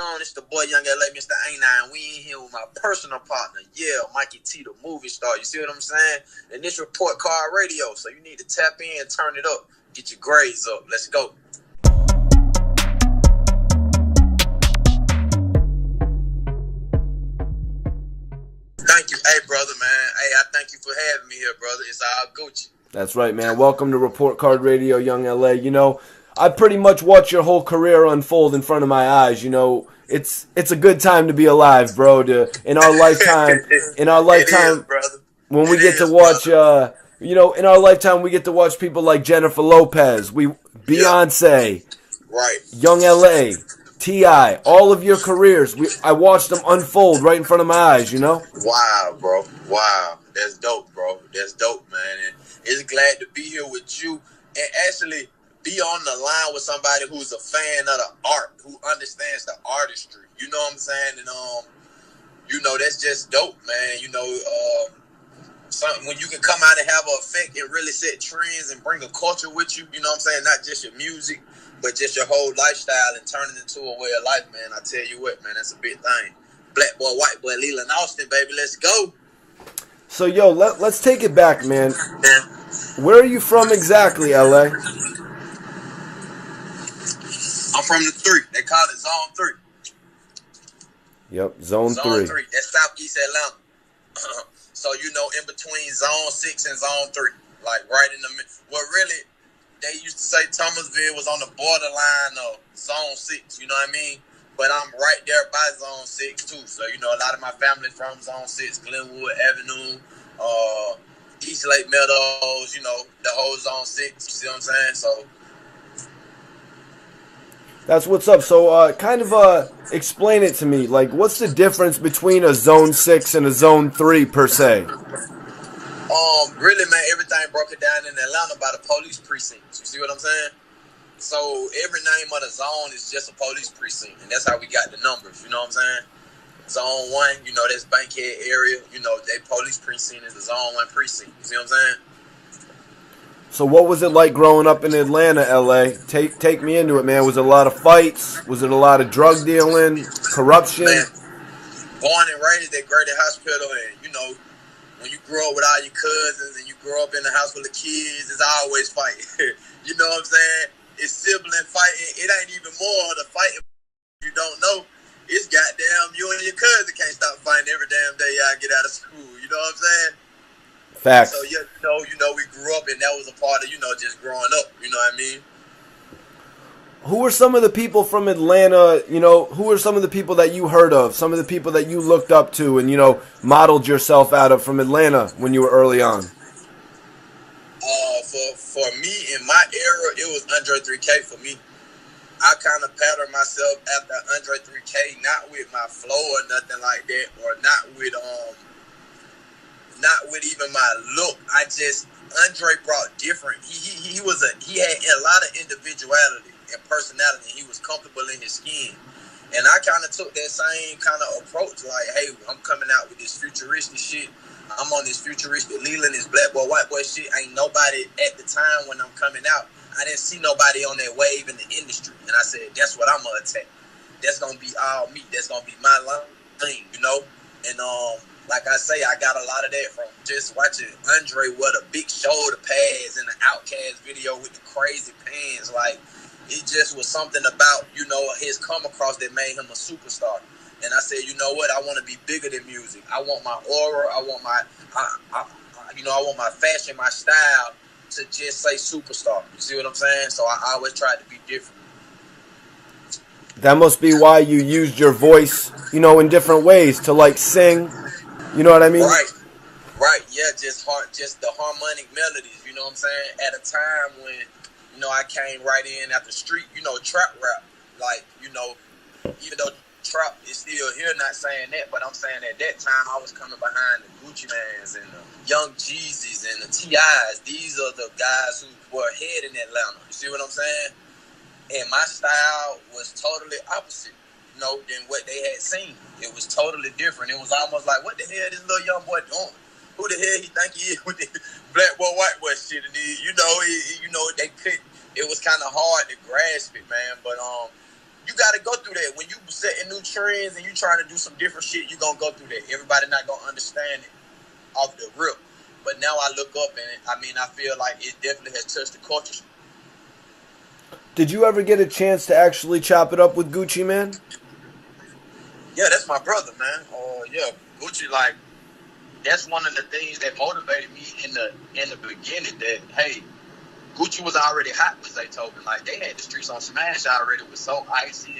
On, it's the boy Young LA, Mr. A9. We in here with my personal partner, Mikey T, the movie star. You see what I'm saying? And this report card radio, so you need to tap in and turn it up. Get your grades up. Let's go. Thank you. Hey, brother, man. Hey, I thank you for having me here, brother. It's all Gucci. That's right, man. Welcome to Report Card Radio, Young LA. You know, I pretty much watched your whole career unfold in front of my eyes. You know, it's a good time to be alive, bro. In our lifetime, when we get to watch, in our lifetime, we get to watch people like Jennifer Lopez, Beyonce, right, Young LA, T.I., all of your careers. I watched them unfold right in front of my eyes. You know. Wow, bro. Wow, that's dope, bro. That's dope, man. And it's glad to be here with you and actually be on the line with somebody who's a fan of the art, who understands the artistry. You know what I'm saying? And that's just dope, man. Something when you can come out and have an effect and really set trends and bring a culture with you. You know what I'm saying? Not just your music, but just your whole lifestyle and turn it into a way of life, man. I tell you what, man, that's a big thing. Black boy, white boy, Leland Austin, baby, let's go. So, let's take it back, man. Where are you from exactly, LA? I'm from the 3. They call it Zone 3. Yep, Zone 3. Zone 3. That's Southeast Atlanta. So, in between Zone 6 and Zone 3. Like, right in the middle. Well, really, they used to say Thomasville was on the borderline of Zone 6. You know what I mean? But I'm right there by Zone 6, too. So, a lot of my family from Zone 6, Glenwood Avenue, East Lake Meadows, the whole Zone 6. You see what I'm saying? So, that's what's up. So, explain it to me. Like, what's the difference between a Zone 6 and a Zone 3, per se? Really, man, everything broke it down in Atlanta by the police precincts. You see what I'm saying? So, every name of the zone is just a police precinct, and that's how we got the numbers. You know what I'm saying? Zone 1, that's Bankhead area. They police precinct is the Zone 1 precinct. You see what I'm saying? So what was it like growing up in Atlanta, LA? Take me into it, man. Was it a lot of fights? Was it a lot of drug dealing, corruption? Man, born and raised at Grady Hospital, and when you grow up with all your cousins and you grow up in a house full of kids, it's always fighting. You know what I'm saying? It's sibling fighting. It ain't even more the fighting you don't know. It's goddamn you and your cousin can't stop fighting every damn day y'all get out of school. You know what I'm saying? Facts. So, we grew up and that was a part of, just growing up. You know what I mean? Who were some of the people from Atlanta, who were some of the people that you heard of, some of the people that you looked up to and, modeled yourself out of from Atlanta when you were early on? For me, in my era, it was Andre 3K for me. I kind of patterned myself after Andre 3K, not with my flow or nothing like that, or not with even my look. Andre brought different. He had a lot of individuality and personality. He was comfortable in his skin, and I kind of took that same kind of approach. Like, hey, I'm coming out with this futuristic shit. I'm on this futuristic Leland, this black boy, white boy shit. Ain't nobody at the time when I'm coming out. I didn't see nobody on that wave in the industry, and I said, that's what I'm gonna attack. That's gonna be all me. That's gonna be my thing, And like I say, I got a lot of that from just watching Andre wear the big shoulder pads in the Outkast video with the crazy pants. Like, it just was something about, his come across that made him a superstar. And I said, you know what? I want to be bigger than music. I want my aura. I want I want my fashion, my style to just say superstar. You see what I'm saying? So I always tried to be different. That must be why you used your voice, in different ways to like sing. You know what I mean? Right. Yeah, just the harmonic melodies. You know what I'm saying? At a time when, I came right in after street, trap rap. Like, even though trap is still here, not saying that, but I'm saying at that time I was coming behind the Gucci Mans and the Young Jeezys and the T.I.s. These are the guys who were ahead in Atlanta. You see what I'm saying? And my style was totally opposite, than what they had seen. It was totally different. It was almost like, what the hell this little young boy doing? Who the hell he think he is with the black boy, white boy shit? And they couldn't. It was kind of hard to grasp it, man. But you got to go through that. When you setting new trends and you trying to do some different shit, you going to go through that. Everybody not going to understand it off the rip. But now I look up and I feel like it definitely has touched the culture. Did you ever get a chance to actually chop it up with Gucci, man? Yeah, that's my brother, man. Yeah, Gucci, like, that's one of the things that motivated me in the beginning. That hey, Gucci was already hot with Zaytoven. Like, they had the streets on smash already with So Icy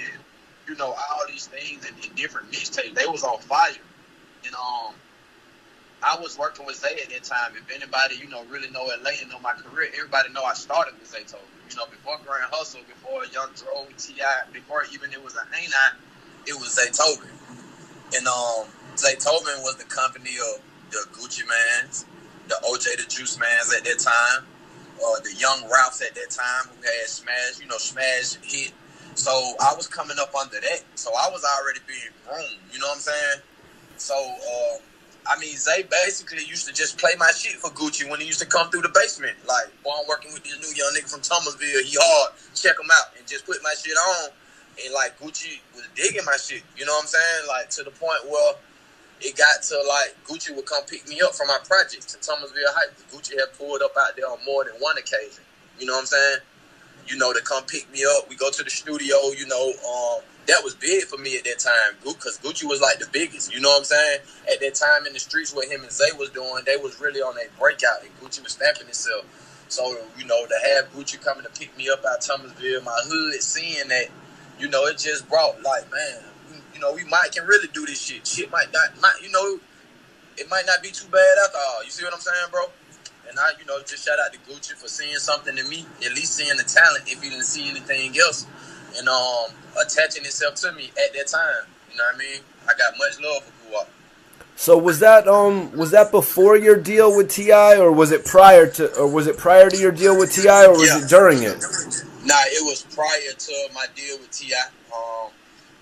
and all these things and different mixtapes. They was on fire. And I was working with Zay at that time. If anybody really know LA and know my career, everybody know I started with Zaytoven. Before Grand Hustle, before Young Dro, T.I.P, before even it was an Ain't I, it was Zaytoven. And Zaytoven was the company of the Gucci Mans, the OJ the Juice Mans at that time, the Young Ralphs at that time who had Smash, Smash hit. So I was coming up under that. So I was already being groomed, you know what I'm saying? So, Zay basically used to just play my shit for Gucci when he used to come through the basement. Like, boy, I'm working with this new young nigga from Thomasville. He hard. Check him out. And just put my shit on. And, like, Gucci was digging my shit. You know what I'm saying? Like, to the point where it got to, like, Gucci would come pick me up from my projects in Thomasville Heights. Gucci had pulled up out there on more than one occasion. You know what I'm saying? To come pick me up. We go to the studio, that was big for me at that time, because Gucci was like the biggest, you know what I'm saying? At that time in the streets, what him and Zay was doing, they was really on a breakout, and Gucci was stamping himself. So, to have Gucci coming to pick me up out Thomasville, my hood, seeing that, it just brought, like, man, we can really do this shit. Shit might not, it might not be too bad after all. You see what I'm saying, bro? And I, just shout out to Gucci for seeing something in me, at least seeing the talent if he didn't see anything else. And attaching itself to me at that time. You know what I mean? I got much love for Guwap. So was that before your deal with T.I., or was it prior to your deal with T.I., or was it during it? Nah, it was prior to my deal with T.I.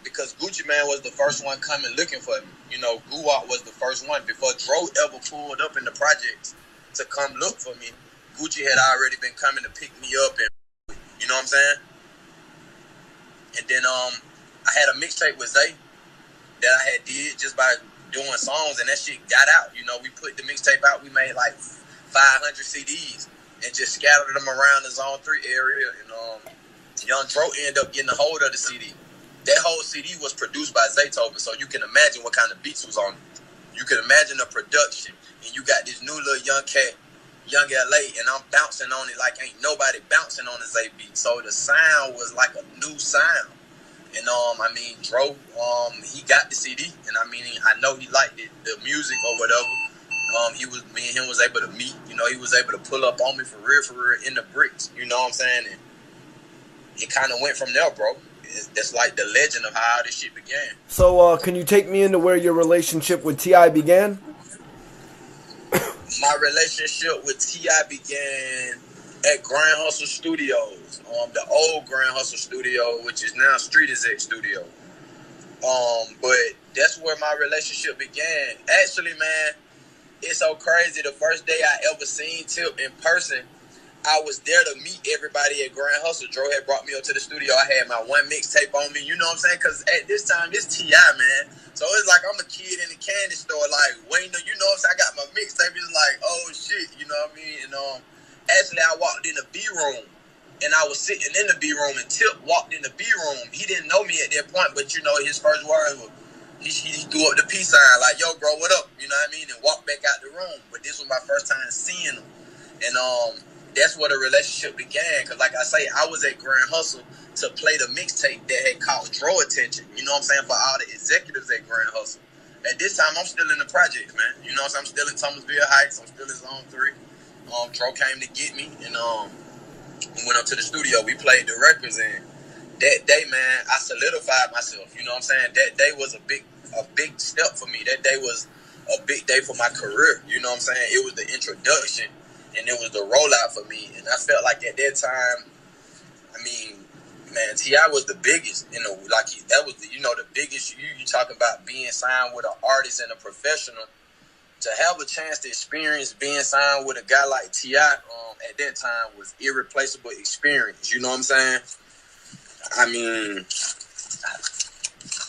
Because Gucci Man was the first one coming looking for me. Guwap was the first one. Before Dro ever pulled up in the projects to come look for me, Gucci had already been coming to pick me up, and you know what I'm saying? And then I had a mixtape with Zay that I had did just by doing songs, and that shit got out. We put the mixtape out. We made like 500 CDs and just scattered them around the Zone 3 area. And Young Dro ended up getting a hold of the CD. That whole CD was produced by Zaytoven, so you can imagine what kind of beats was on it. You can imagine the production, and you got this new little young cat, Young LA, and I'm bouncing on it like ain't nobody bouncing on the Zay beat. So the sound was like a new sound. And Dro, he got the CD, and I know he liked the music or whatever. Me and him was able to meet. He was able to pull up on me for real in the bricks. You know what I'm saying? And it kind of went from there, bro. That's like the legend of how this shit began. So, can you take me into where your relationship with T.I. began? My relationship with T.I. began at Grand Hustle Studios, the old Grand Hustle Studio, which is now Street Exec Studio. But that's where my relationship began. Actually, man, it's so crazy. The first day I ever seen Tip in person, I was there to meet everybody at Grand Hustle. Dro had brought me up to the studio. I had my one mixtape on me, you know what I'm saying? Because at this time, it's T.I., man. So it's like I'm a kid in the candy store, like, waiting, you know what I'm saying? I got my mixtape. It's like, oh, shit, you know what I mean? And actually, I walked in the B room, and I was sitting in the B room, and Tip walked in the B room. He didn't know me at that point, but, his first word was, he threw up the peace sign, like, yo, bro, what up? You know what I mean? And walked back out the room. But this was my first time seeing him. And that's where the relationship began. Because, like I say, I was at Grand Hustle to play the mixtape that had caught Dro attention. You know what I'm saying? For all the executives at Grand Hustle. At this time, I'm still in the project, man. You know what I'm saying? I'm still in Thomasville Heights. I'm still in Zone 3. Dro came to get me, and we went up to the studio. We played the records, and that day, man, I solidified myself. You know what I'm saying? That day was a big step for me. That day was a big day for my career. You know what I'm saying? It was the introduction, and it was the rollout for me. And I felt like at that time, man, T.I. was the biggest. That was the biggest. You talking about being signed with an artist and a professional. To have a chance to experience being signed with a guy like T.I. At that time was irreplaceable experience. You know what I'm saying?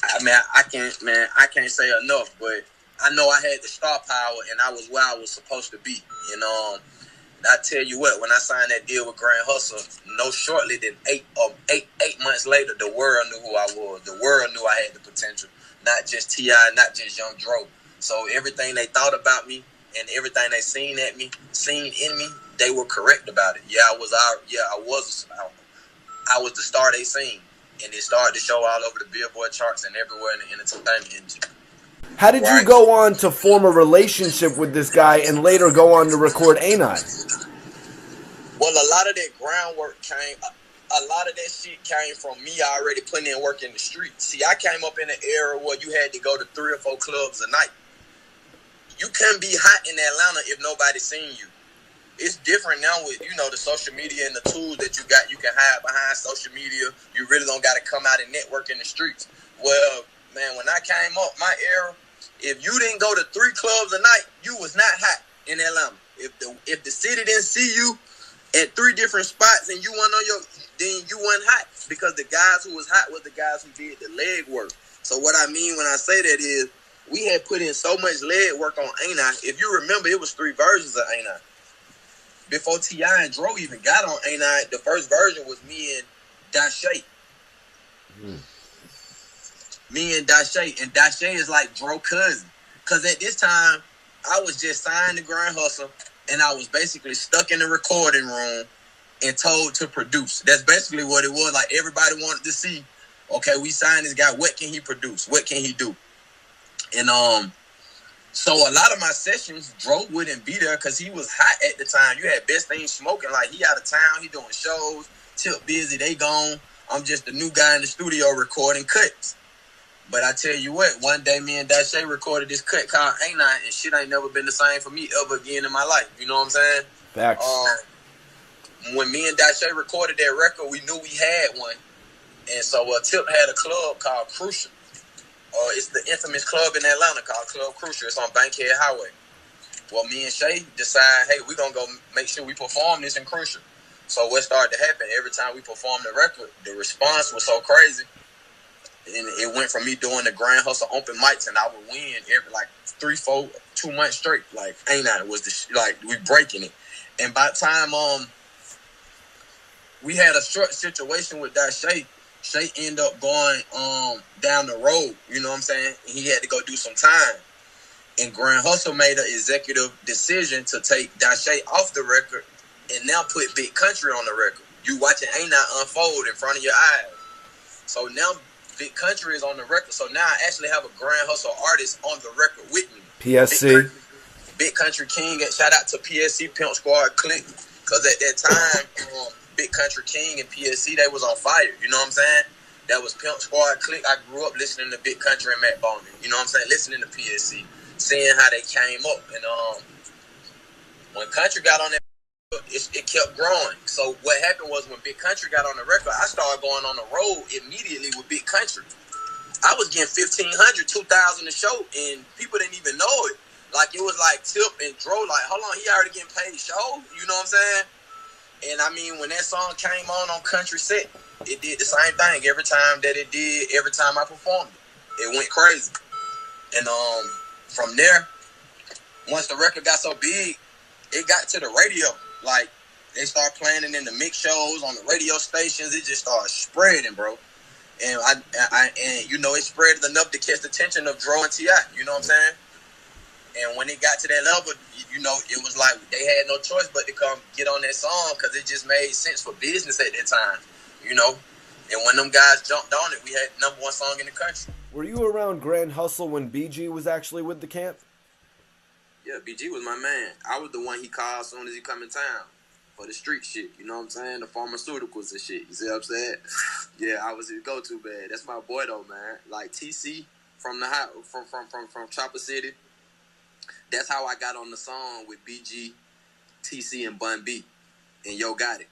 I mean, I can't say enough, but I know I had the star power, and I was where I was supposed to be. You know, I tell you what, when I signed that deal with Grand Hustle, no shortly than eight months later, the world knew who I was. The world knew I had the potential, not just T.I., not just Young Dro. So everything they thought about me and everything they seen in me, they were correct about it. I was the star they seen, and it started to show all over the Billboard charts and everywhere in the entertainment industry. How did you go on to form a relationship with this guy and later go on to record A9? Well, a lot of that groundwork a lot of that shit came from me already putting in work in the street. See, I came up in an era where you had to go to 3 or 4 clubs a night. You couldn't be hot in Atlanta if nobody seen you. It's different now with, the social media and the tools that you got. You can hide behind social media. You really don't got to come out and network in the streets. Well, man, when I came up, my era, if you didn't go to 3 clubs a night, you was not hot in Atlanta. If the city didn't see you at 3 different spots and you weren't then you weren't hot, because the guys who was hot was the guys who did the leg work. So what I mean when I say that is we had put in so much leg work on A9. If you remember, it was 3 versions of A9. Before T.I. and Dro even got on A9, the first version was me and Dashay. Me and Dashay. And Dashay is like Dro cousin. Because at this time, I was just signed to Grand Hustle, and I was basically stuck in the recording room and told to produce. That's basically what it was. Like, everybody wanted to see, okay, we signed this guy. What can he produce? What can he do? And so a lot of my sessions, Dro wouldn't be there because he was hot at the time. You had Best Thing smoking, like he out of town, he doing shows, T.I.P busy, they gone. I'm just the new guy in the studio recording cuts. But I tell you what, one day me and Dashay recorded this cut called A9, and shit ain't never been the same for me ever again in my life. You know what I'm saying? Facts. When me and Dashay recorded that record, we knew we had one. And so Tip had a club called Crucial. It's the infamous club in Atlanta called Club Crucial. It's on Bankhead Highway. Well, me and Shay decide, hey, we're going to go make sure we perform this in Crucial. So what started to happen, every time we performed the record, the response was so crazy. And it went from me doing the Grand Hustle open mics, and I would win every, 3, 4, 2 months straight. Like, ain't that, was we breaking it. And by the time we had a short situation with that Shay ended up going down the road, you know what I'm saying? He had to go do some time. And Grand Hustle made an executive decision to take Dashay off the record and now put Big Country on the record. You watching Ain't Not unfold in front of your eyes. So now Big Country is on the record. So now I actually have a Grand Hustle artist on the record with me. PSC. Big Country King. And shout out to PSC, Pimp Squad Click. Because at that time, Big Country King and PSC, they was on fire. You know what I'm saying? That was Pimp Squad Click. I grew up listening to Big Country and Matt Bowman. You know what I'm saying? Listening to PSC. Seeing how they came up. And when Country got on that, it kept growing. So what happened was when Big Country got on the record, I started going on the road immediately with Big Country. I was getting 1,500, 2,000 a show, and people didn't even know it. Like, it was like Tip and Dro, like, hold on, he already getting paid show? You know what I'm saying? And I mean, when that song came on Country Set, it did the same thing every time that it did, every time I performed it. It went crazy. And from there, once the record got so big, it got to the radio. Like, they start playing it in the mix shows on the radio stations. It just started spreading, bro. And it spread enough to catch the attention of Dro and T.I. You know what I'm saying? And when it got to that level, it was like they had no choice but to come get on that song because it just made sense for business at that time, And when them guys jumped on it, we had #1 song in the country. Were you around Grand Hustle when BG was actually with the camp? Yeah, BG was my man. I was the one he called as soon as he come in town for the street shit. You know what I'm saying? The pharmaceuticals and shit. You see what I'm saying? Yeah, I was his go-to man. That's my boy though, man. Like TC from from Chopper City. That's how I got on the song with BG, TC, and Bun B, and Yo Got It.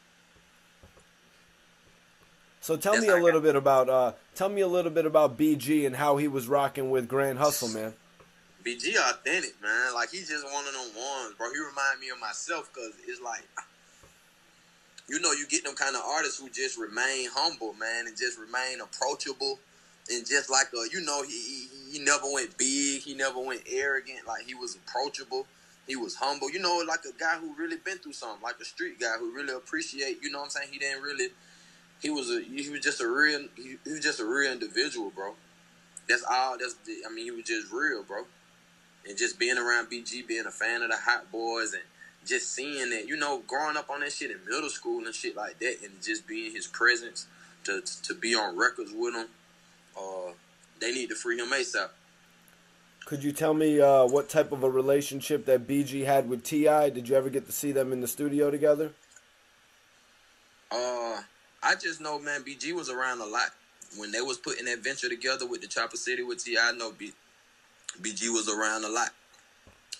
So tell me a little bit about BG and how he was rocking with Grand Hustle, man. BG authentic, man. Like, he's just one of them ones, bro. He remind me of myself because it's like, you get them kind of artists who just remain humble, man, and just remain approachable. And just like he never went big, he never went arrogant. Like he was approachable, he was humble. Like a guy who really been through something, like a street guy who really appreciate. You know what I'm saying? He didn't really. He was just a real individual, bro. That's all. He was just real, bro. And just being around BG, being a fan of the Hot Boys, and just seeing that, growing up on that shit in middle school and shit like that, and just being his presence to be on records with him. They need to free him ASAP. Could you tell me what type of a relationship that BG had with T.I.? Did you ever get to see them in the studio together? I just know, man, BG was around a lot. When they was putting that venture together with the Chopper City with T.I., I know BG was around a lot.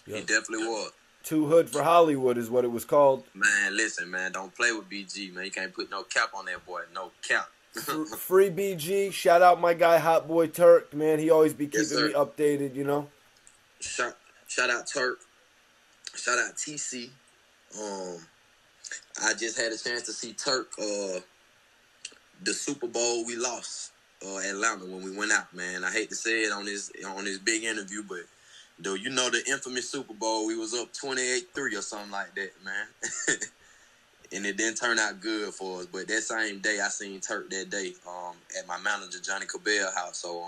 Yep. He definitely was. Too Hood for Hollywood is what it was called. Man, listen, man, don't play with BG, man. You can't put no cap on that boy. No cap. Free BG. Shout out my guy Hot Boy Turk, man. He always be keeping me updated, Shout out Turk. Shout out TC. I just had a chance to see Turk the Super Bowl we lost Atlanta when we went out, man. I hate to say it on this big interview, but though the infamous Super Bowl, we was up 28-3 or something like that, man. And it didn't turn out good for us. But that same day, I seen Turk that day at my manager, Johnny Cabell house. So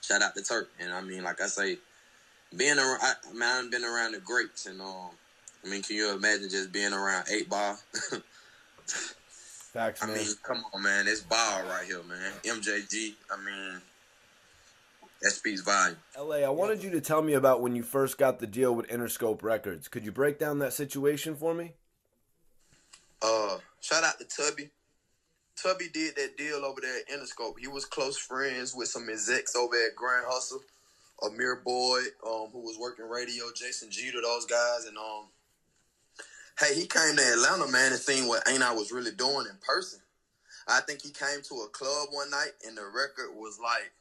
shout out to Turk. And like I say, I've been around the greats. And can you imagine just being around 8 Ball? Facts, man. Come on, man. It's Ball right here, man. MJG, that speaks volume. LA, I wanted you to tell me about when you first got the deal with Interscope Records. Could you break down that situation for me? Shout out to Tubby. Tubby did that deal over there at Interscope. He was close friends with some execs over at Grand Hustle, Amir Boyd, who was working radio, Jason Jeter, those guys, and hey, he came to Atlanta, man, and seen what Ain't I was really doing in person. I think he came to a club one night, and the record was like,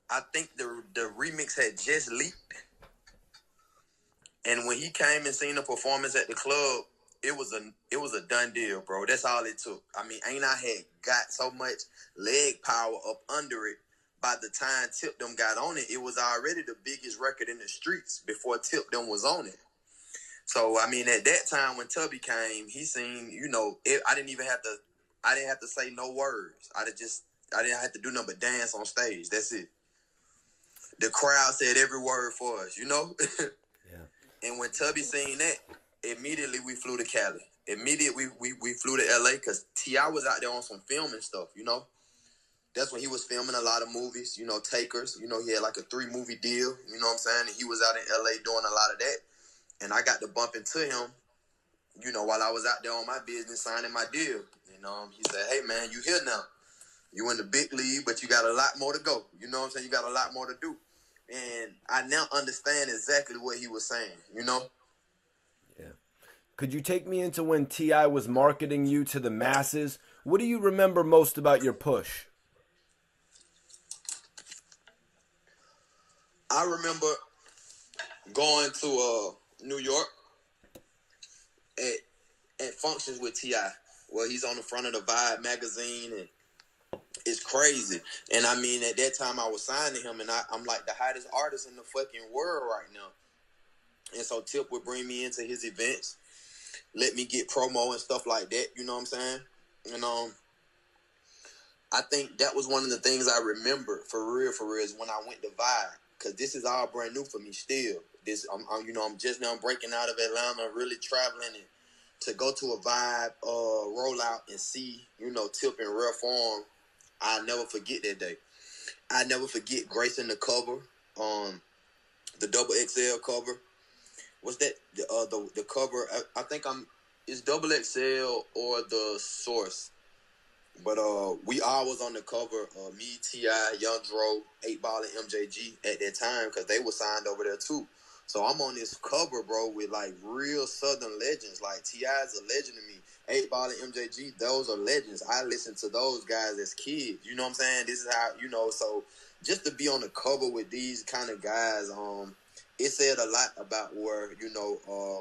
I think the remix had just leaked. And when he came and seen the performance at the club, it was a done deal, bro. That's all it took. Ain't I had got so much leg power up under it. By the time Tip them got on it, it was already the biggest record in the streets before Tip them was on it. So at that time when Tubby came, he seen, I didn't have to say no words. I didn't have to do nothing but dance on stage. That's it. The crowd said every word for us, Yeah. And when Tubby seen that, immediately we flew to Cali. Immediately we flew to LA because T.I. was out there on some filming stuff, That's when he was filming a lot of movies, Takers. He had like a 3-movie deal, you know what I'm saying? And he was out in LA doing a lot of that. And I got to bump into him, while I was out there on my business signing my deal. And he said, hey, man, you here now. You in the big league, but you got a lot more to go. You know what I'm saying? You got a lot more to do. And I now understand exactly what he was saying, Yeah. Could you take me into when T.I. was marketing you to the masses? What do you remember most about your push? I remember going to New York at functions with T.I. Well, he's on the front of the Vibe magazine, and it's crazy. And at that time I was signing him, and I'm like the hottest artist in the fucking world right now. And so Tip would bring me into his events, let me get promo and stuff like that, you know what I'm saying? And I think that was one of the things I remember for real is when I went to Vibe, because this is all brand new for me still. I'm just now breaking out of Atlanta, really traveling, and to go to a Vibe rollout and see, Tip in rare form, I'll never forget that day. I never forget gracing the cover, the double XL cover. What's that? The cover? I think it's double XL or the Source. But we all was on the cover. Me, T.I., Young Dro, 8 Ball, and MJG at that time because they were signed over there too. So I'm on this cover, bro, with like real Southern legends. Like T.I. is a legend to me. 8 Ball and MJG, those are legends. I listened to those guys as kids. You know what I'm saying? This is how, so just to be on the cover with these kind of guys, it said a lot about where,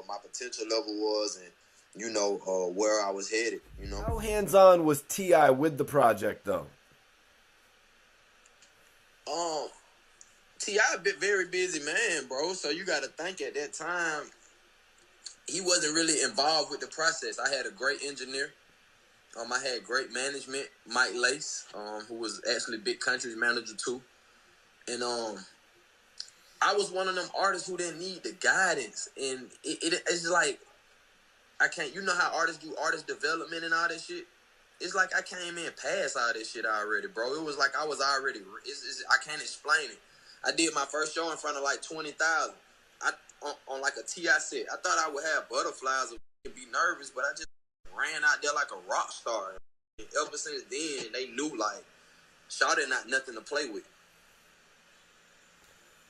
my potential level was and, where I was headed, How hands-on was T.I. with the project, though? Um, T.I. a bit very busy man, bro. So you got to think at that time he wasn't really involved with the process. I had a great engineer. I had great management, Mike Lace, who was actually Big Country's manager too. And I was one of them artists who didn't need the guidance. And it's like, I can't, you know how artists do artist development and all that shit? It's like I came in past all this shit already, bro. It was like I was already, I can't explain it. I did my first show in front of like 20,000. On like a T.I. set. I thought I would have butterflies and be nervous, but I just ran out there like a rock star. And ever since then, they knew like, Shawty not nothing to play with.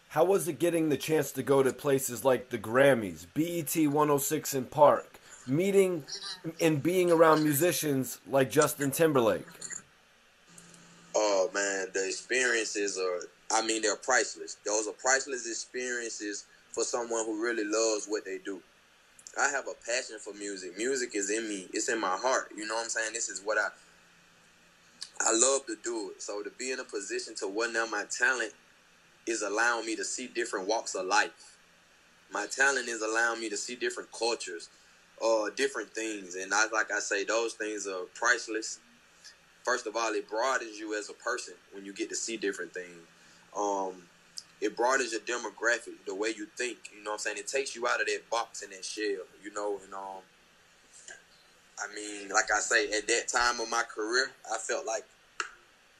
How was it getting the chance to go to places like the Grammys, BET 106 in Park, meeting and being around musicians like Justin Timberlake? Oh man, the experiences they're priceless. Those are priceless experiences for someone who really loves what they do. I have a passion for music. Music is in me. It's in my heart. You know what I'm saying? This is what I love to do it. So to be in a position to win now my talent is allowing me to see different walks of life. My talent is allowing me to see different cultures, different things. And like I say, those things are priceless. First of all, it broadens you as a person when you get to see different things. It broadens your demographic, the way you think. You know what I'm saying? It takes you out of that box and that shell, you know. And I mean, like I say, at that time of my career, I felt like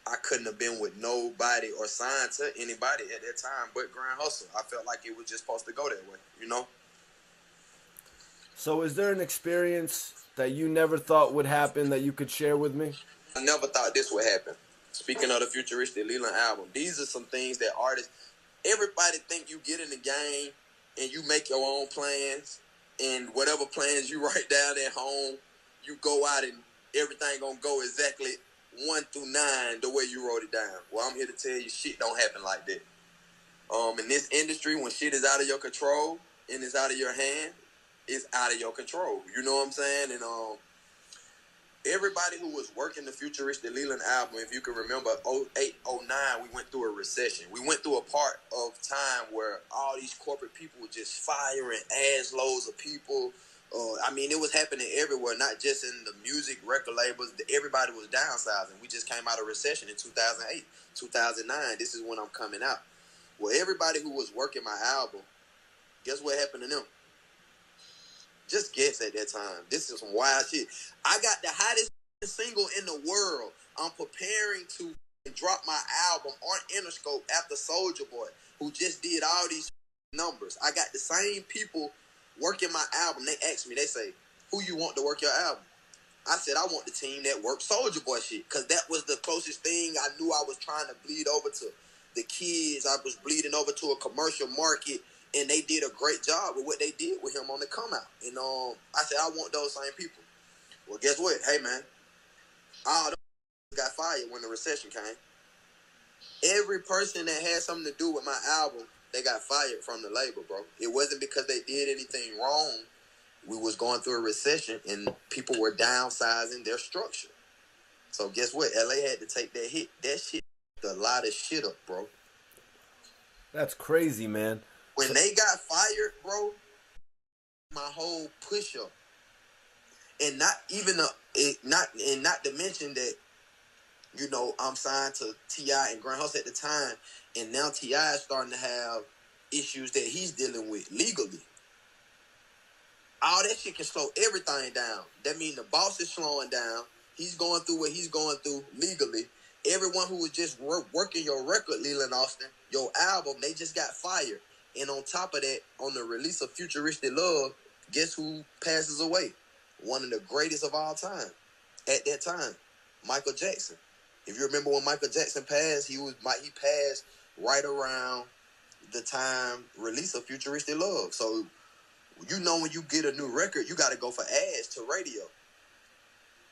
I couldn't have been with nobody or signed to anybody at that time but Grand Hustle. I felt like it was just supposed to go that way, you know? So is there an experience that you never thought would happen that you could share with me? I never thought this would happen. Speaking of the Futuristic Leland album, these are some things that artists, everybody think you get in the game and you make your own plans, and whatever plans you write down at home, you go out and everything gonna go exactly 1 through 9 the way you wrote it down. Well, I'm here to tell you, shit don't happen like that. In this industry, when shit is out of your control and it's out of your hand, it's out of your control. You know what I'm saying? And everybody who was working the Futuristic Leland album, if you can remember, 08, 09, we went through a recession. We went through a part of time where all these corporate people were just firing ass loads of people. I mean, it was happening everywhere, not just in the music record labels. Everybody was downsizing. We just came out of recession in 2008, 2009. This is when I'm coming out. Well, everybody who was working my album, guess what happened to them? Just guess at that time. This is some wild shit. I got the hottest single in the world. I'm preparing to drop my album on Interscope after Soulja Boy, who just did all these numbers. I got the same people working my album. They ask me, they say, who you want to work your album? I said, I want the team that worked Soulja Boy shit, because that was the closest thing I knew I was trying to bleed over to. The kids, I was bleeding over to a commercial market, and they did a great job with what they did with him on the come out. And I said, I want those same people. Well, guess what? Hey, man, all those got fired when the recession came. Every person that had something to do with my album, they got fired from the label, bro. It wasn't because they did anything wrong. We was going through a recession, and people were downsizing their structure. So guess what? LA had to take that hit. That shit a lot of shit up, bro. That's crazy, man. When they got fired, bro, my whole push up, and not to mention that, you know, I'm signed to T.I. and Grand Hustle at the time, and now T.I. is starting to have issues that he's dealing with legally. All that shit can slow everything down. That means the boss is slowing down. He's going through what he's going through legally. Everyone who was just working your record, Leland Austin, your album, they just got fired. And on top of that, on the release of Futuristic Love, guess who passes away? One of the greatest of all time. At that time, Michael Jackson. If you remember when Michael Jackson passed, he passed right around the time release of Futuristic Love. So, you know, when you get a new record, you got to go for ads to radio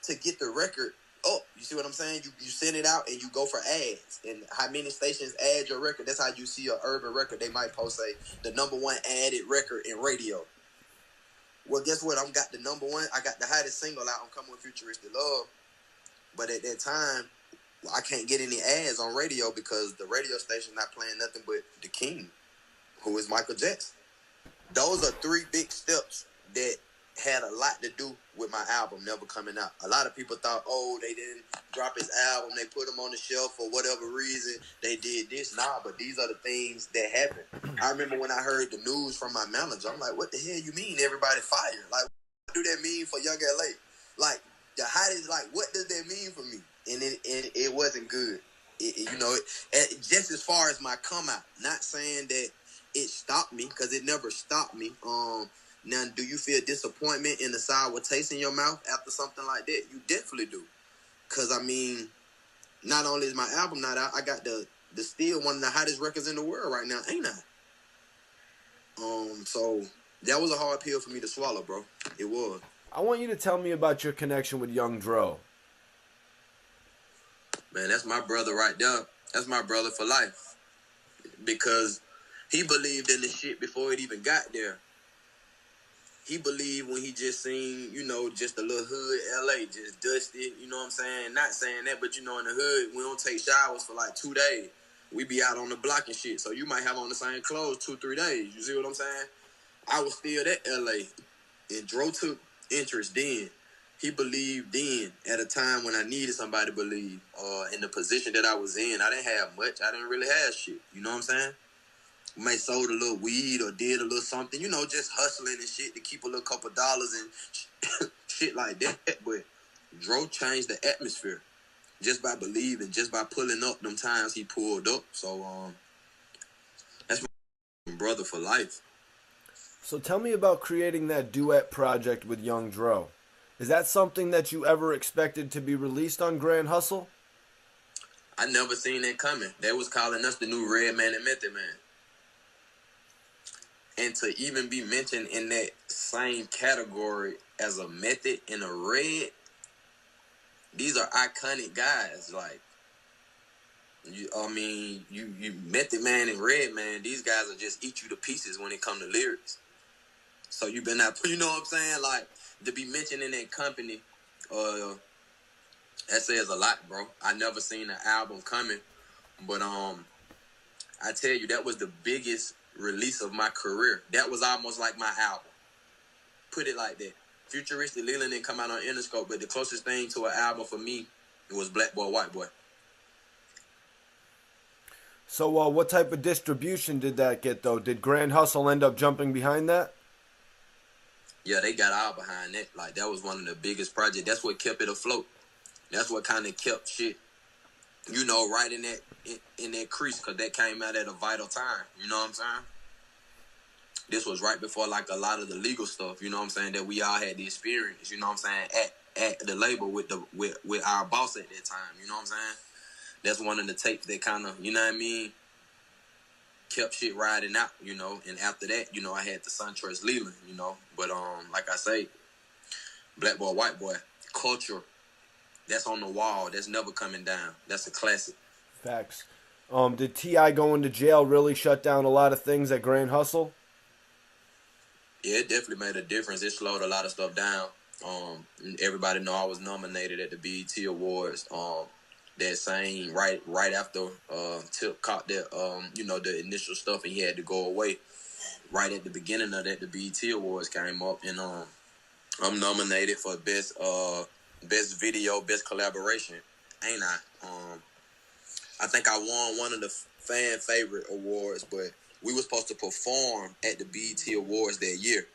to get the record up. You see what I'm saying? You send it out and you go for ads. And how many stations add your record? That's how you see an urban record. They might post, say, the #1 added record in radio. Well, guess what? I got the #1. I got the hottest single out. I'm coming with Futuristic Love. But at that time, I can't get any ads on radio because the radio station not playing nothing but the king, who is Michael Jackson. Those are three big steps that had a lot to do with my album never coming out. A lot of people thought, oh, they didn't drop his album, they put him on the shelf for whatever reason, they did this. Nah, but these are the things that happened. I remember when I heard the news from my manager, I'm like, what the hell you mean everybody fired? Like, what do that mean for Young LA? Like, the hottest, like, what does that mean for me? And it wasn't good. Just as far as my come out, not saying that it stopped me, because it never stopped me. Now, do you feel disappointment in the sour taste in your mouth after something like that? You definitely do. Because, I mean, not only is my album not out, I got the still one of the hottest records in the world right now, ain't I? So that was a hard pill for me to swallow, bro. It was. I want you to tell me about your connection with Young Dro. Man, that's my brother right there. That's my brother for life. Because he believed in the shit before it even got there. He believed when he just seen, just a little hood LA, just dusty, you know what I'm saying? Not saying that, but in the hood, we don't take showers for like 2 days. We be out on the block and shit. So you might have on the same clothes 2-3 days. You see what I'm saying? I was still at LA. And Dro took interest then. He believed then at a time when I needed somebody to believe. In the position that I was in, I didn't have much. I didn't really have shit. You know what I'm saying? May sold a little weed or did a little something, just hustling and shit to keep a little couple dollars and shit like that. But Dro changed the atmosphere just by believing, just by pulling up them times he pulled up. So that's my brother for life. So tell me about creating that duet project with Young Dro. Is that something that you ever expected to be released on Grand Hustle? I never seen that coming. They was calling us the new Red Man and Method Man. And to even be mentioned in that same category as a Method and a Red, these are iconic guys. Like, you Method Man and Red Man, these guys will just eat you to pieces when it comes to lyrics. So you been out, you know what I'm saying? Like, to be mentioned in that company, that says a lot, bro. I never seen an album coming, but I tell you, that was the biggest release of my career. That was almost like my album. Put it like that. Futuristic Leland didn't come out on Interscope, but the closest thing to an album for me, it was Black Boy, White Boy. So what type of distribution did that get, though? Did Grand Hustle end up jumping behind that? Yeah, they got all behind that. Like, that was one of the biggest projects. That's what kept it afloat. That's what kind of kept shit, right in that crease, because that came out at a vital time. You know what I'm saying? This was right before, like, a lot of the legal stuff, you know what I'm saying, that we all had the experience, you know what I'm saying, at the label with our boss at that time, you know what I'm saying? That's one of the tapes that kind of, you know what I mean, kept shit riding out, and after that, I had the SunTrust Leland, but like I say, Black Boy, White Boy, culture, that's on the wall, that's never coming down, that's a classic. Facts. Did T.I. going to jail really shut down a lot of things at Grand Hustle? Yeah, it definitely made a difference. It slowed a lot of stuff down. Everybody know I was nominated at the BET Awards. That same right after Tip caught that the initial stuff, and he had to go away. Right at the beginning of that, the BET Awards came up, and I'm nominated for best video, best collaboration. Ain't I? I think I won one of the fan favorite awards, but we were supposed to perform at the BET Awards that year,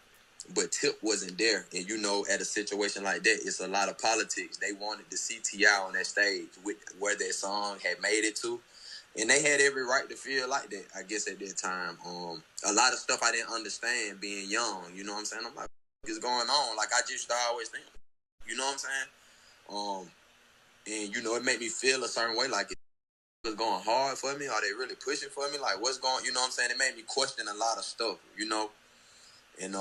but Tip wasn't there. And at a situation like that, it's a lot of politics. They wanted to see T.I. on that stage with where that song had made it to. And they had every right to feel like that, I guess, at that time. A lot of stuff I didn't understand being young, you know what I'm saying? I'm like, what is going on? Like, I just always think, you know what I'm saying? And, it made me feel a certain way, like, was going hard for me? Are they really pushing for me? Like, what's going, you know what I'm saying? It made me question a lot of stuff, And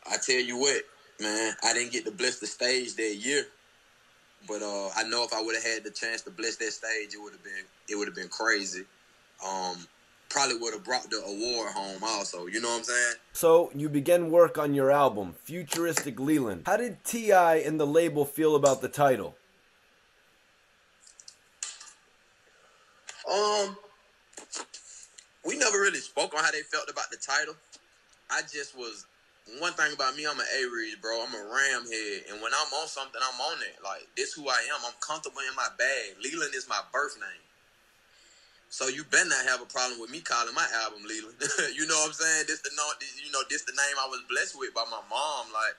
I tell you what, man, I didn't get to bless the stage that year, but I know if I would have had the chance to bless that stage, it would have been crazy. Probably would have brought the award home also, you know what I'm saying? So you began work on your album, Futuristic Leland. How did T.I. and the label feel about the title? Um, we never really spoke on how they felt about the title. I just was. One thing about me, I'm an A-Reed, bro. I'm a Ram head, and when I'm on something, I'm on it. Like, this who I am. I'm comfortable in my bag. Leland is my birth name. So you better not have a problem with me calling my album Leland. You know what I'm saying? This the name I was blessed with by my mom. Like,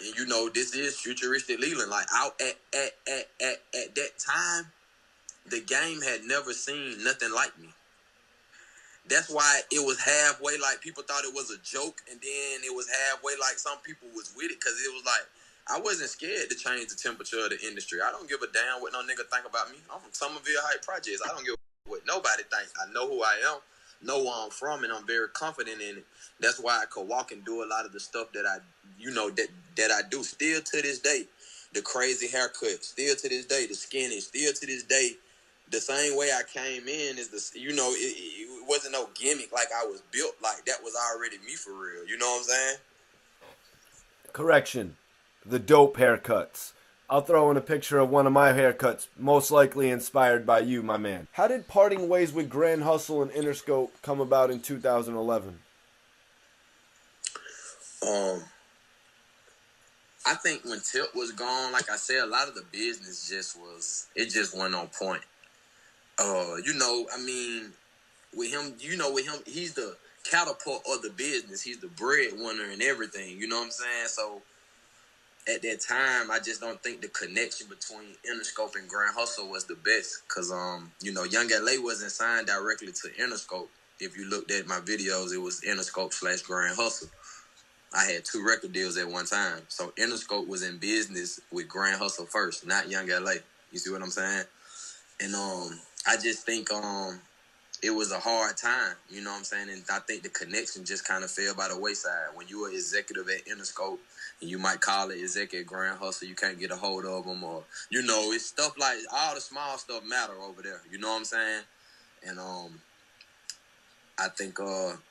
and you know, this is futuristic Leland. Like, out at that time, the game had never seen nothing like me. That's why it was halfway like people thought it was a joke, and then it was halfway like some people was with it, because it was like I wasn't scared to change the temperature of the industry. I don't give a damn what no nigga think about me. I'm from Somerville Heights Projects. I don't give a what nobody thinks. I know who I am, know where I'm from, and I'm very confident in it. That's why I could walk and do a lot of the stuff that I do. Still to this day, the crazy haircut. Still to this day, the skinny. Still to this day, the same way I came in is it wasn't no gimmick. Like, I was built like that was already me for real. You know what I'm saying? Correction, the dope haircuts. I'll throw in a picture of one of my haircuts, most likely inspired by you, my man. How did parting ways with Grand Hustle and Interscope come about in 2011? I think when Tip was gone, like I said, a lot of the business just went on point. With him, he's the catapult of the business. He's the breadwinner and everything. You know what I'm saying? So at that time, I just don't think the connection between Interscope and Grand Hustle was the best. Cause Young LA wasn't signed directly to Interscope. If you looked at my videos, it was Interscope / Grand Hustle. I had 2 record deals at one time. So Interscope was in business with Grand Hustle first, not Young LA. You see what I'm saying? And I just think it was a hard time, you know what I'm saying? And I think the connection just kind of fell by the wayside. When you were executive at Interscope, and you might call it executive Grand Hustle, you can't get a hold of them, or, it's stuff like, all the small stuff matter over there, you know what I'm saying? And I think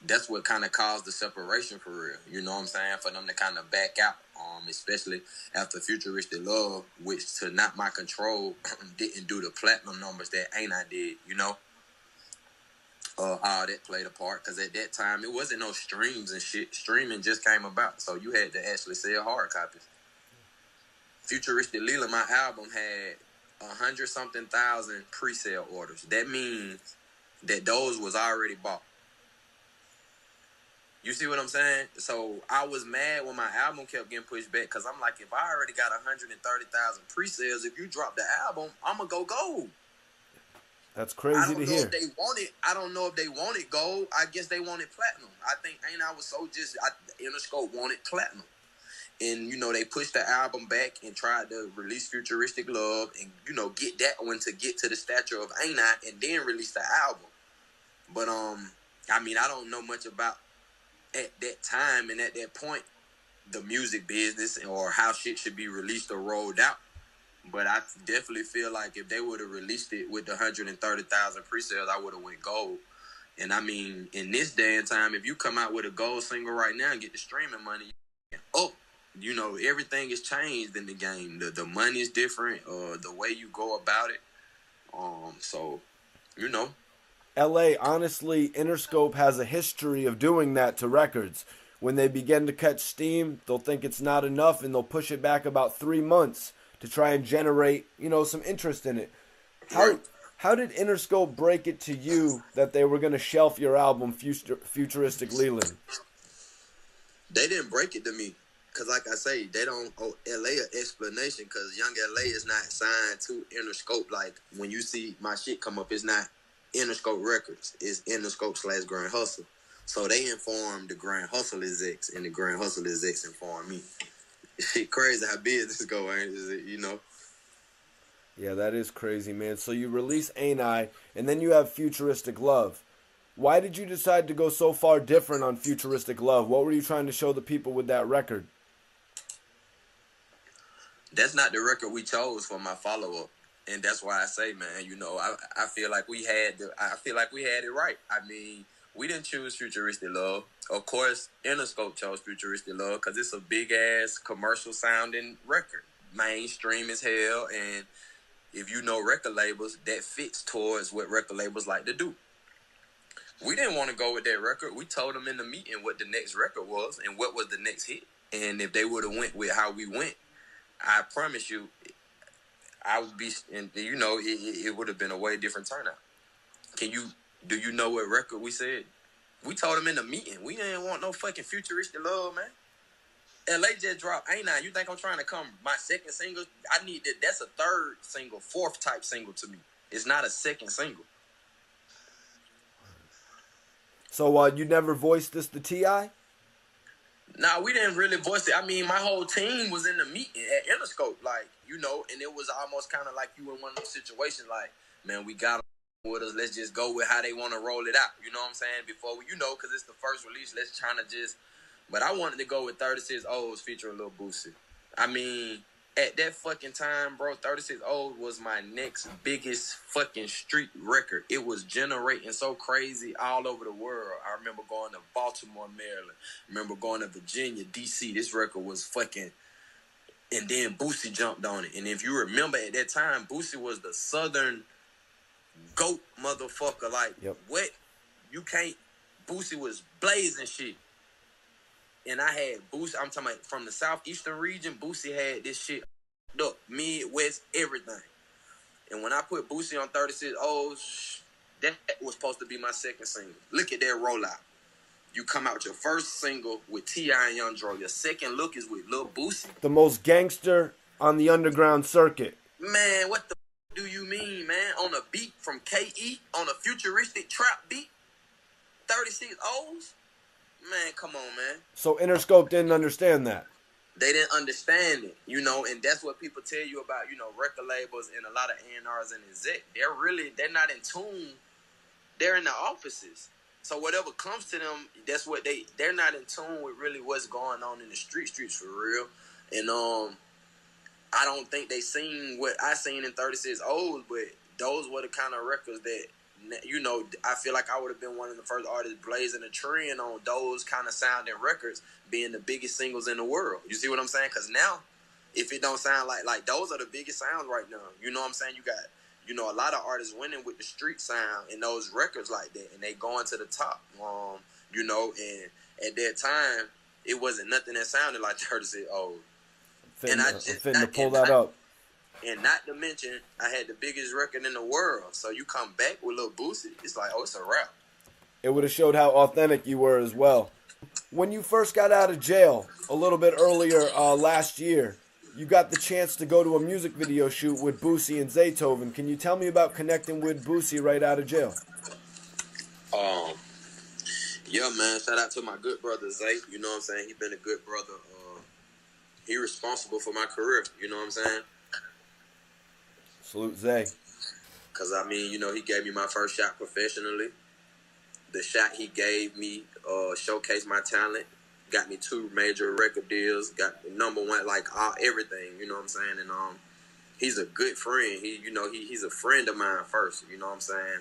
that's what kind of caused the separation for real, you know what I'm saying? For them to kind of back out, especially after Futuristic Love, which to not my control didn't do the platinum numbers that Ain't I did, you know? All that played a part, because at that time it wasn't no streams and shit. Streaming just came about, so you had to actually sell hard copies. Futuristic Leland, my album, had 100-something thousand pre-sale orders. That means that those was already bought. You see what I'm saying? So I was mad when my album kept getting pushed back, because I'm like, if I already got 130,000 pre-sales, if you drop the album, I'm going to go gold. That's crazy to hear. I don't know if they wanted gold. I guess they wanted platinum. I think Interscope wanted platinum. And, they pushed the album back and tried to release Futuristic Love and, get that one to get to the stature of Ain't I, and then release the album. But, I don't know much about, at that time and at that point, the music business or how shit should be released or rolled out. But I definitely feel like if they would have released it with the 130,000 pre-sales, I would have went gold. And in this day and time, if you come out with a gold single right now and get the streaming money, everything has changed in the game. The money is different, the way you go about it. LA, honestly, Interscope has a history of doing that to records. When they begin to catch steam, they'll think it's not enough and they'll push it back about 3 months to try and generate, some interest in it. How did Interscope break it to you that they were going to shelf your album, Futuristic Leland? They didn't break it to me, because like I say, they don't owe LA an explanation, because Young LA is not signed to Interscope. Like, when you see my shit come up, it's not Interscope Records. It's Interscope / Grand Hustle. So they informed the Grand Hustle execs, and the Grand Hustle execs informed me. Shit crazy how business go, ain't it? Yeah, that is crazy, man. So you release Ain't I, and then you have Futuristic Love. Why did you decide to go so far different on Futuristic Love? What were you trying to show the people with that record? That's not the record we chose for my follow-up. And that's why I say, man, I feel like we had it right. We didn't choose Futuristic Love. Of course, Interscope chose Futuristic Love because it's a big-ass commercial-sounding record. Mainstream as hell, and if you know record labels, that fits towards what record labels like to do. We didn't want to go with that record. We told them in the meeting what the next record was and what was the next hit. And if they would have went with how we went, I promise you, I would be, and you know, it would have been a way different turnout. Do you know what record we said? We told them in the meeting. We didn't want no fucking futuristic love, man. LA just dropped Ain't I? You think I'm trying to come my second single? I need that. That's a third single, fourth type single to me. It's not a second single. So you never voiced this to T.I.? Nah, we didn't really voice it. I mean, my whole team was in the meeting at Interscope, like, you know, and it was almost kind of like you in one of those situations, like, man, we got them with us. Let's just go with how they want to roll it out. You know what I'm saying? Before we, you know, because it's the first release, let's try to just. But I wanted to go with 36 O's featuring Lil Boosie. I mean, at that fucking time, bro, 36 O's was my next biggest fucking street record. It was generating so crazy all over the world. I remember going to Baltimore, Maryland. I remember going to Virginia, D.C. This record was fucking... And then Boosie jumped on it. And if you remember at that time, Boosie was the southern GOAT motherfucker. Like, yep. What? You can't... Boosie was blazing shit. And I had Boosie, I'm talking about from the southeastern region, Boosie had this shit up, Midwest, everything. And when I put Boosie on 36 O's, that was supposed to be my second single. Look at that rollout. You come out your first single with T.I. and Young Dro. Your second look is with Lil Boosie. The most gangster on the underground circuit. Man, what the do you mean, man? On a beat from K.E., on a futuristic trap beat, 36 O's? Man, come on, man. So Interscope didn't understand that. They didn't understand it, you know, and that's what people tell you about, you know, record labels and a lot of A&Rs and exec. They're not in tune. They're in the offices. So whatever comes to them, that's what they're not in tune with really what's going on in the streets for real. And I don't think they seen what I seen in 36 O's, but those were the kind of records that, you know, I feel like I would have been one of the first artists blazing a trend on those kind of sounding records being the biggest singles in the world. You see what I'm saying? Because now, if it don't sound like those are the biggest sounds right now. You know what I'm saying? You got, you know, a lot of artists winning with the street sound and those records like that, and they going to the top. You know, and at that time, it wasn't nothing that sounded like 36 O's. And I just to pull that up. And not to mention, I had the biggest record in the world. So you come back with Lil Boosie, it's like, oh, it's a wrap. It would have showed how authentic you were as well. When you first got out of jail, a little bit earlier last year, you got the chance to go to a music video shoot with Boosie and Zaytoven. Can you tell me about connecting with Boosie right out of jail? Yeah, man. Shout out to my good brother, Zay. You know what I'm saying? He been a good brother. He responsible for my career. You know what I'm saying? Salute Zay. Because, I mean, you know, he gave me my first shot professionally. The shot he gave me showcased my talent. Got me 2 major record deals. Got number 1, like, everything. You know what I'm saying? And he's a good friend. He's a friend of mine first. You know what I'm saying?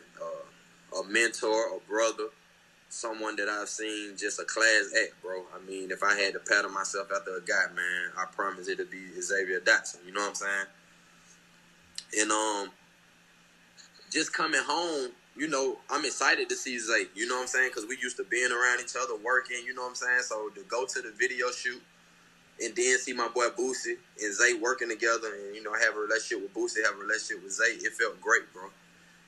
A mentor, a brother. Someone that I've seen just a class act, bro. I mean, if I had to pattern myself after a guy, man, I promise it'll be Xavier Dotson. You know what I'm saying? And just coming home, you know, I'm excited to see Zay. You know what I'm saying? Because we used to being around each other, working. You know what I'm saying? So to go to the video shoot and then see my boy Boosie and Zay working together, and you know, have a relationship with Boosie, have a relationship with Zay, it felt great, bro.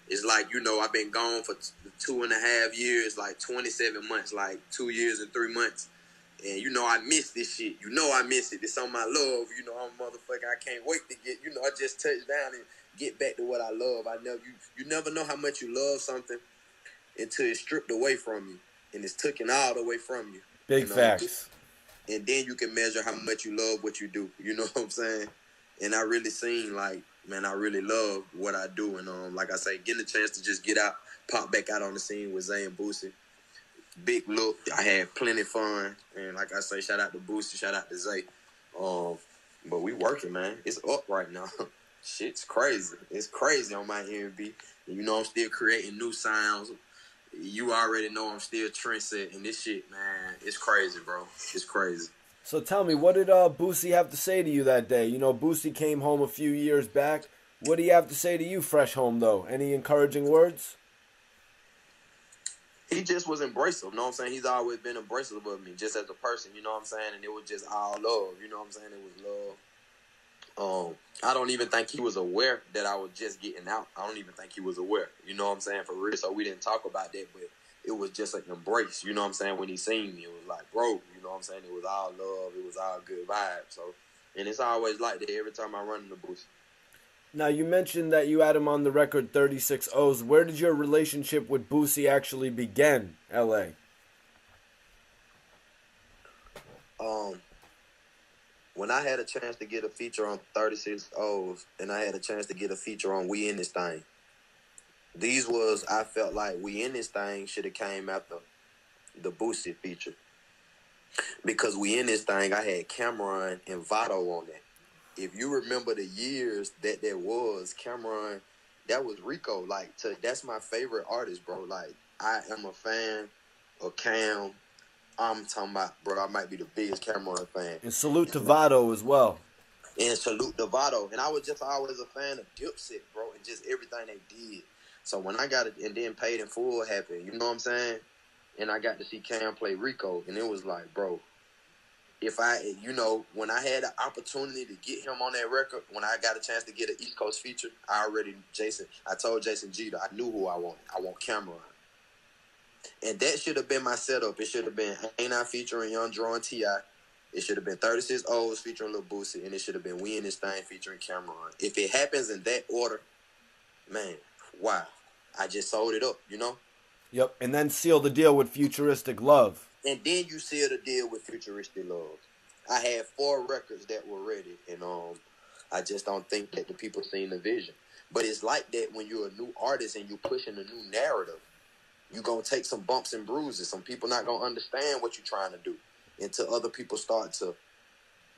It's like, you know, I've been gone for 2.5 years, like 27 months, like 2 years and 3 months. And, you know, I miss this shit. You know I miss it. It's on my love. You know, I'm a motherfucker. I can't wait to get, you know, I just touch down and get back to what I love. You never know how much you love something until it's stripped away from you. And it's taken all the way from you. Big facts. And then you can measure how much you love what you do. You know what I'm saying? And I really seen, like, man, I really love what I do. And, like I say, getting a chance to just get out, pop back out on the scene with Zay and Boosie. Big look. I had plenty of fun. And like I say, shout out to Boosie, shout out to Zay. But we working, man. It's up right now. Shit's crazy. It's crazy on my MV. You know I'm still creating new sounds. You already know I'm still trendsetting. This shit, man, it's crazy, bro. It's crazy. So tell me, what did Boosie have to say to you that day? You know, Boosie came home a few years back. What do you have to say to you, Fresh Home, though? Any encouraging words? He just was embracive, you know what I'm saying? He's always been embracive of me, just as a person, you know what I'm saying? And it was just all love, you know what I'm saying? It was love. I don't even think he was aware that I was just getting out. I don't even think he was aware, you know what I'm saying, for real. So we didn't talk about that, but it was just an embrace, you know what I'm saying? When he seen me, it was like, bro, you know what I'm saying? It was all love. It was all good vibes. So, and it's always like that every time I run in the booth. Now, you mentioned that you had him on the record 36 O's. Where did your relationship with Boosie actually begin, L.A.? When I had a chance to get a feature on 36 O's and I had a chance to get a feature on We In This Thing, I felt like We In This Thing should have came after the Boosie feature. Because We In This Thing, I had Cameron and Votto on that. If you remember the years that was, Cameron, that was Rico. That's my favorite artist, bro. Like, I am a fan of Cam. I'm talking about, bro, I might be the biggest Cameron fan. And salute to Votto as well. And salute to Votto. And I was just always a fan of Dipset, bro, and just everything they did. So when I got it, and then Paid in Full happened, you know what I'm saying? And I got to see Cam play Rico, and it was like, bro, when I had the opportunity to get him on that record, when I got a chance to get an East Coast feature, I told Jason Jeter, I knew who I wanted. I want Cameron. And that should have been my setup. It should have been Ain't I featuring Young Dro and T.I. It should have been 36 O's featuring Lil Boosie, and it should have been We In This Thing featuring Cameron. If it happens in that order, man, wow. I just sold it up, you know? Yep, and then seal the deal with Futuristic Love. And then you seal the deal with Futuristic Love. I had 4 records that were ready, and I just don't think that the people seen the vision. But it's like that when you're a new artist and you're pushing a new narrative. You're going to take some bumps and bruises. Some people not going to understand what you're trying to do until other people start to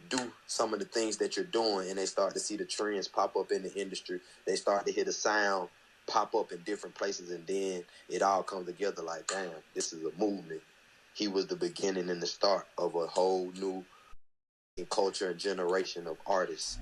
do some of the things that you're doing, and they start to see the trends pop up in the industry. They start to hear the sound pop up in different places, and then it all comes together like, damn, this is a movement. He was the beginning and the start of a whole new culture and generation of artists.